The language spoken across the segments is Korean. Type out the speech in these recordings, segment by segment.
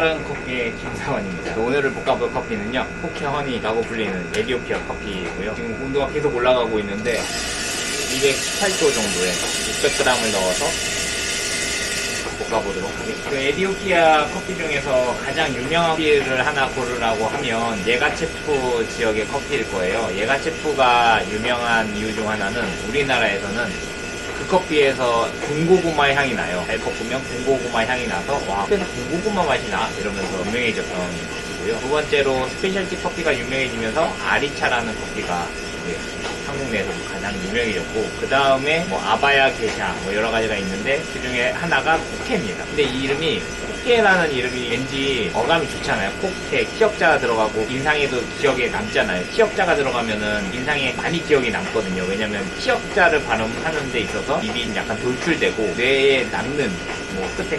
빠른 커피의 김사원입니다. 오늘을 볶아볼 커피는요, 포케 허니라고 불리는 에디오피아 커피이고요. 지금 온도가 계속 올라가고 있는데 218도 정도에 600g을 넣어서 볶아보도록 하겠습니다. 그 에디오피아 커피 중에서 가장 유명한 커피를 하나 고르라고 하면 예가체프 지역의 커피일 거예요. 예가체프가 유명한 이유 중 하나는 우리나라에서는 그 커피에서 군고구마 향이 나요. 잘 볶으면 군고구마 향이 나서 와, 그래서 군고구마 맛이 나? 이러면서 유명해졌던 커피고요. 두 번째로 스페셜티 커피가 유명해지면서 아리차라는 커피가 한국 내에서 가장 유명해졌고, 그 다음에 뭐 아바야 게샤 뭐 여러 가지가 있는데 그 중에 하나가 포케입니다. 근데 이 이름이 포케라는 이름이 왠지 어감이 좋잖아요. 포케, 키역자가 들어가고 인상에도 기억에 남잖아요. 키역자가 들어가면은 인상에 많이 기억이 남거든요. 왜냐면 키역자를 발음하는 데 있어서 입이 약간 돌출되고 뇌에 남는 뭐 끝에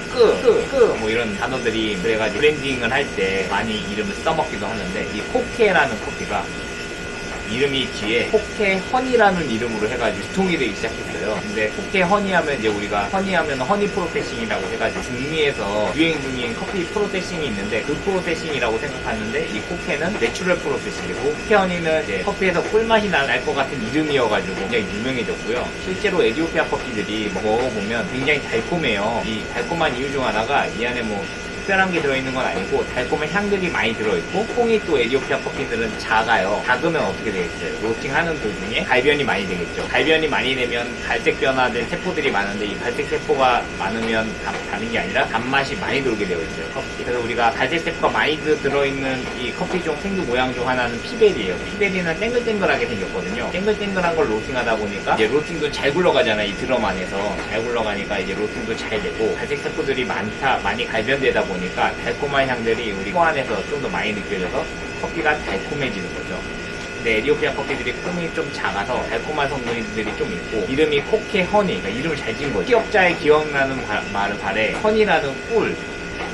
뭐 이런 단어들이, 그래가지고 브랜딩을 할 때 많이 이름을 써먹기도 하는데, 이 포케라는 커피가 이름이 뒤에 포케 허니라는 이름으로 해가지고 유통이 되기 시작했어요. 근데 포케 허니 하면 이제 우리가 허니 하면 허니 프로세싱이라고 해가지고 북미에서 유행 중인 커피 프로세싱이 있는데 그 프로세싱이라고 생각하는데, 이 포케는 내추럴 프로세싱이고 포케 허니는 이제 커피에서 꿀맛이 날 것 같은 이름이어가지고 굉장히 유명해졌고요. 실제로 에디오피아 커피들이 먹어보면 굉장히 달콤해요. 이 달콤한 이유 중 하나가 이 안에 뭐 특별한 게 들어있는 건 아니고 달콤한 향들이 많이 들어있고, 콩이 또 에디오피아 커피들은 작아요. 작으면 어떻게 되겠어요? 로스팅하는 도중에 갈변이 많이 되겠죠. 갈변이 많이 되면 갈색 변화된 세포들이 많은데, 이 갈색 세포가 많으면 다른 게 아니라 단맛이 많이 돌게 되어 있어요, 커피. 그래서 우리가 갈색 세포가 많이 들어있는 이 커피 중 생두 모양 중 하나는 피베리예요. 피베리는 땡글땡글하게 생겼거든요. 땡글땡글한 걸 로스팅하다 보니까 이제 로스팅도 잘 굴러가잖아요. 이 드럼 안에서 잘 굴러가니까 이제 로스팅도 잘 되고, 갈색 세포들이 많이 갈변되다 보니까 달콤한 향들이 우리 코 안에서 좀 더 많이 느껴져서 커피가 달콤해지는 거죠. 근데 에디오피아 커피들이 콩이 좀 작아서 달콤한 성분들이 좀 있고, 이름이 포케 허니, 그러니까 이름을 잘 지은 거죠. 기억자에 기억나는 말을 바래 허니라는 꿀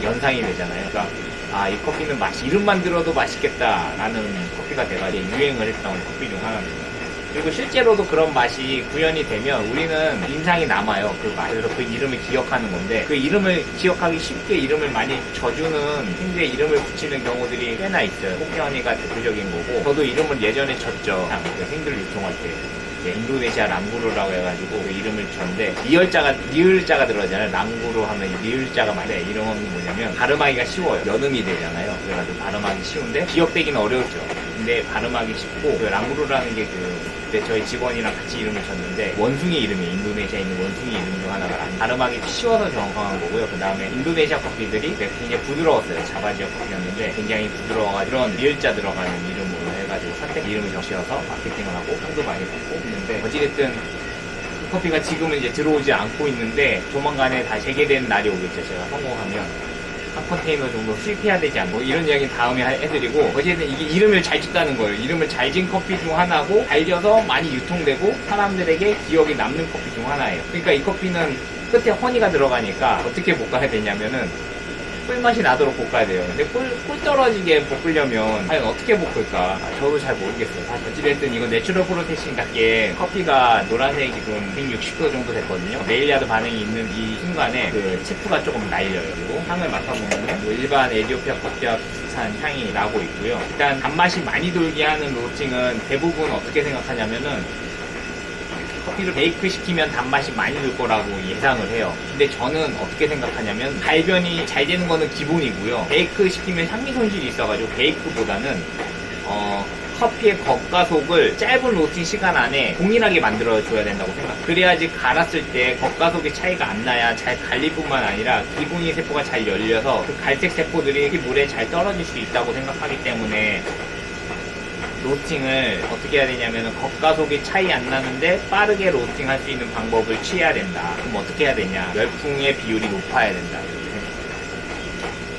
연상이 되잖아요. 그러니까 이 커피는 이름만 들어도 맛있겠다라는 커피가 돼가지고 유행을 했던 커피 중 하나입니다. 그리고 실제로도 그런 맛이 구현이 되면 우리는 인상이 남아요. 그 맛. 그래서 그 이름을 기억하는 건데, 그 이름을 기억하기 쉽게 이름을 많이 져주는 힌두에 이름을 붙이는 경우들이 꽤나 있어요. 포케 허니가 대표적인 거고, 저도 이름을 예전에 졌죠. 힌두를 유통할 때. 인도네시아 랑구루라고 해가지고 그 이름을 줬는데, 리을자가 들어가잖아요. 랑구루 하면 리을자가 많아요. 이름은 뭐냐면 발음하기가 쉬워요. 연음이 되잖아요. 그래가지고 발음하기 쉬운데 기억되기는 어려웠죠. 근데 발음하기 쉽고, 그 랑구루라는 게 그때 저희 직원이랑 같이 이름을 줬는데 원숭이 이름이에요. 인도네시아에 있는 원숭이 이름 중 하나가 발음하기 쉬워서 정확한 거고요. 그 다음에 인도네시아 커피들이 굉장히 부드러웠어요. 자바 지역 커피였는데 굉장히 부드러워가지고 이런 리을자 들어가는 이름으로 해가지고 선택 이름을 적셔서 마케팅을 하고 상도 많이 받고 있는데, 어찌됐든 그 커피가 지금은 이제 들어오지 않고 있는데 조만간에 다 재개되는 날이 오겠죠. 제가 성공하면 한 컨테이너 정도 수입해야 되지 않고, 이런 이야기는 다음에 해드리고, 어쨌든 이게 이름을 잘 줬다는 거예요. 이름을 잘 진 커피 중 하나고, 잘 져서 많이 유통되고 사람들에게 기억이 남는 커피 중 하나예요. 그러니까 이 커피는 끝에 허니가 들어가니까 어떻게 볶아야 되냐면은 꿀맛이 나도록 볶아야 돼요. 근데 꿀 떨어지게 볶으려면 과연 어떻게 볶을까? 저도 잘 모르겠어요. 어찌됐든 이거 내추럴 프로세싱답게 커피가 노란색이 지금 160도 정도 됐거든요. 메일야드 반응이 있는 이 순간에 그 체프가 조금 날려요. 그리고 향을 맡아보면 뭐 일반 에디오피아 커피와 비슷한 향이 나고 있고요. 일단 단맛이 많이 돌게 하는 로스팅은 대부분 어떻게 생각하냐면은, 커피를 베이크 시키면 단맛이 많이 들 거라고 예상을 해요. 근데 저는 어떻게 생각하냐면, 갈변이 잘 되는 거는 기본이고요. 베이크 시키면 향미 손실이 있어가지고 베이크보다는 커피의 겉과 속을 짧은 로스팅 시간 안에 동일하게 만들어줘야 된다고 생각해요. 그래야지 갈았을 때 겉과 속의 차이가 안 나야 잘 갈릴 뿐만 아니라 기분이 세포가 잘 열려서 그 갈색 세포들이 물에 잘 떨어질 수 있다고 생각하기 때문에, 로스팅을 어떻게 해야 되냐면 겉과 속이 차이 안 나는데 빠르게 로스팅 할 수 있는 방법을 취해야 된다. 그럼 어떻게 해야 되냐? 열풍의 비율이 높아야 된다.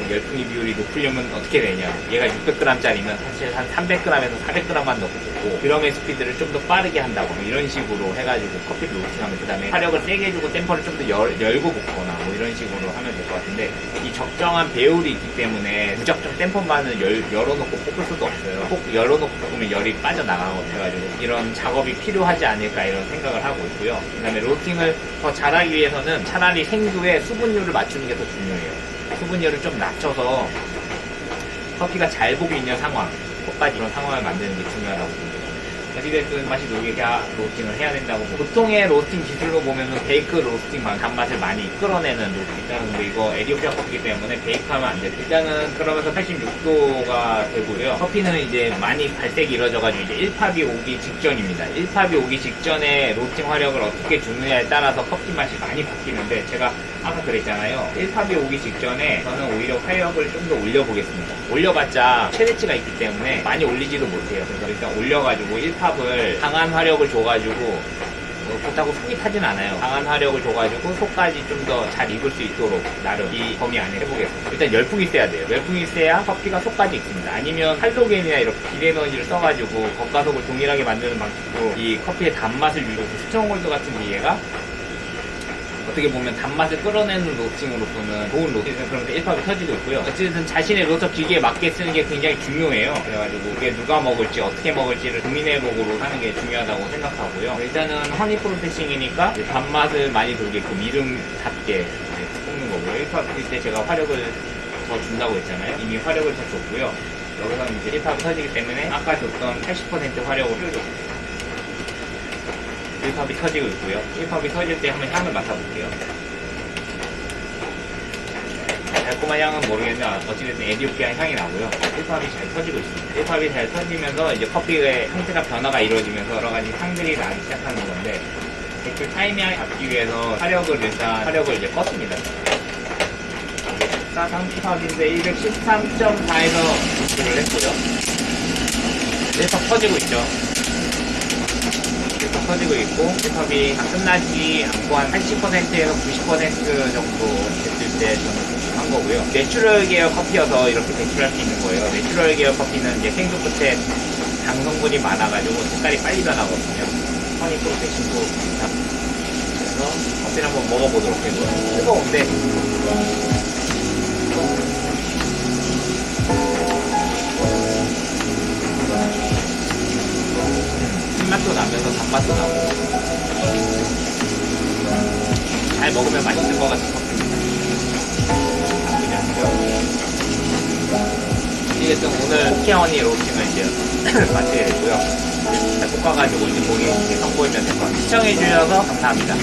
열풍의 비율이 높으려면 어떻게 되냐? 얘가 600g짜리면 사실 한 300g에서 400g만 넣고 볶고, 드럼의 스피드를 좀 더 빠르게 한다고 이런 식으로 해가지고 커피를 로스팅하면, 그 다음에 화력을 세게 해주고 템퍼를 좀 더 열고 볶거나 뭐 이런 식으로 하면 될 것 같은데, 이 적정한 배율이 있기 때문에 무작정 템퍼만을 열어놓고 볶을 수도 없어요. 꼭 열어놓고 볶으면 열이 빠져나가거든요. 그래가지고 이런 작업이 필요하지 않을까 이런 생각을 하고 있고요. 그 다음에 로스팅을 더 잘하기 위해서는 차라리 생두의 수분율을 맞추는 게 더 중요해요. 수분율을 좀 낮춰서 커피가 잘 보고 있는 상황, 속까지 이런 상황을 만드는 게 중요하다고 봅니다. 어찌됐든 맛이 녹게 로스팅을 해야 된다고 보고, 보통의 로스팅 기술로 보면은 베이크 로스팅 단맛을 많이 끌어내는 로스팅. 일단은 근데 이거 에티오피아 커피이기 때문에 베이크하면 안 돼요. 일단은 그러면서 86도가 되고요. 커피는 이제 많이 발색이 이루어져가지고 이제 1팝이 오기 직전입니다. 1팝이 오기 직전에 로스팅 화력을 어떻게 주느냐에 따라서 커피 맛이 많이 바뀌는데, 제가 아까 그랬잖아요. 1팝이 오기 직전에 저는 오히려 화력을 좀 더 올려보겠습니다. 올려봤자 최대치가 있기 때문에 많이 올리지도 못해요. 그래서 일단 올려가지고 1팝을 강한 화력을 줘가지고, 그렇다고 속이 타진 않아요. 강한 화력을 줘가지고 속까지 좀 더 잘 익을 수 있도록 나름 이 범위 안에 해보겠습니다. 일단 열풍이 세야 돼요. 열풍이 세야 커피가 속까지 익습니다. 아니면 할로겐이나 이렇게 비레너지를 써가지고 겉과 속을 동일하게 만드는 방식으로 이 커피의 단맛을 유지하고, 스트롱홀드 같은 기계가 어떻게 보면 단맛을 끌어내는 로스팅으로서는 좋은 로스팅, 그러면서 1팝이 터지고 있고요. 어쨌든 자신의 로스터 기계에 맞게 쓰는 게 굉장히 중요해요. 그래가지고 이게 누가 먹을지 어떻게 먹을지를 고민해보고 하는 게 중요하다고 생각하고요. 일단은 허니 프로세싱이니까 단맛을 많이 돌게끔 이름답게 볶는 거고요. 1팝일 때 제가 화력을 더 준다고 했잖아요. 이미 화력을 더 줬고요. 여기서는 이제 1팝이 터지기 때문에 아까 줬던 80% 화력을 줄여줬습니다. 1팝이 터지고 있고요. 1팝이 터질 때 한번 향을 맡아볼게요. 달콤한 향은 모르겠는데 어찌됐든 에티오피아 향이 나고요. 1팝이 잘 터지고 있습니다. 1팝이 잘 터지면서 이제 커피의 형태가 변화가 이루어지면서 여러 가지 향들이 나기 시작하는 건데, 그 타이밍을 잡기 위해서 화력을 이제 껐습니다. 1430팝인데 213.4에서 노출을 했고요. 1팝 터지고 있죠. 1팝 터지고 있고, 1팝이 끝나지 않고 한 80%에서 90% 정도 됐을 때 저는 한 거고요. 내추럴 계열 커피여서 이렇게 배출할 수 있는 거예요. 내추럴 계열 커피는 이제 생수 끝에 당 성분이 많아가지고 색깔이 빨리 변하거든요. 허니 프로세싱도 비슷하고. 그래서 커피를 한번 먹어보도록 해요. 뜨거운데 신맛도 나면서 단맛도 나고 잘 먹으면 맛있는 것 같은 커피입니다. 나쁘지 않고요. 어쨌든 오늘 쿠키허니 로스팅을 이제 마치게 됐고요. 잘 볶아가지고 이제 고객님께 선보이면 될 것 같아요. 시청해주셔서 감사합니다.